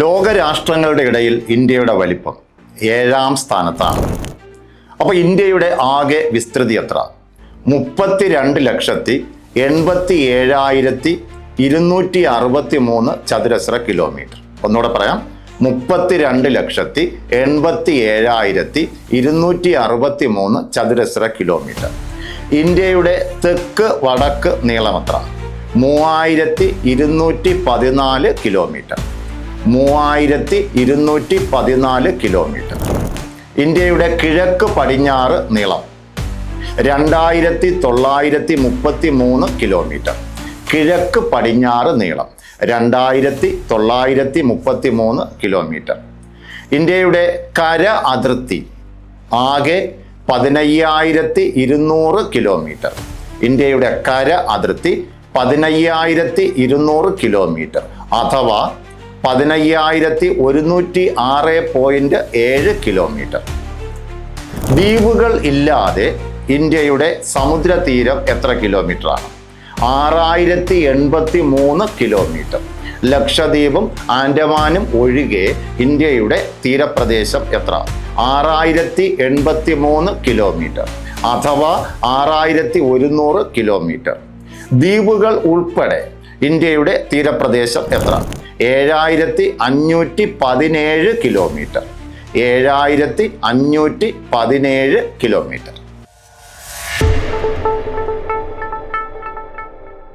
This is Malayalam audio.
ലോകരാഷ്ട്രങ്ങളുടെ ഇടയിൽ ഇന്ത്യയുടെ വലിപ്പം 7ാം സ്ഥാനത്താണ്. അപ്പോൾ ഇന്ത്യയുടെ ആകെ വിസ്തൃതി എത്ര? 32,87,263 ചതുരശ്ര കിലോമീറ്റർ. ഒന്നുകൂടെ പറയാം, 32,87,263 ചതുരശ്ര കിലോമീറ്റർ. ഇന്ത്യയുടെ തെക്ക് വടക്ക് നീളമെത്ര? 3,214 കിലോമീറ്റർ. 3,214 കിലോമീറ്റർ. ഇന്ത്യയുടെ കിഴക്ക് പടിഞ്ഞാറ് നീളം 2,933 കിലോമീറ്റർ. കിഴക്ക് പടിഞ്ഞാറ് നീളം 2,933 കിലോമീറ്റർ. ഇന്ത്യയുടെ കര അതിർത്തി ആകെ 15,200 കിലോമീറ്റർ. ഇന്ത്യയുടെ കര അതിർത്തി 15,200 കിലോമീറ്റർ അഥവാ 15,106.7 കിലോമീറ്റർ. ദ്വീപുകൾ ഇല്ലാതെ ഇന്ത്യയുടെ സമുദ്രതീരം എത്ര കിലോമീറ്ററാണ്? 6,083 കിലോമീറ്റർ. ലക്ഷദ്വീപും ആൻഡമാനും ഒഴികെ ഇന്ത്യയുടെ തീരപ്രദേശം എത്ര? 6,083 കിലോമീറ്റർ അഥവാ 6,100 കിലോമീറ്റർ. ദ്വീപുകൾ ഉൾപ്പെടെ ഇന്ത്യയുടെ തീരപ്രദേശം എത്ര? 7,517 കിലോമീറ്റർ. 7,517 കിലോമീറ്റർ.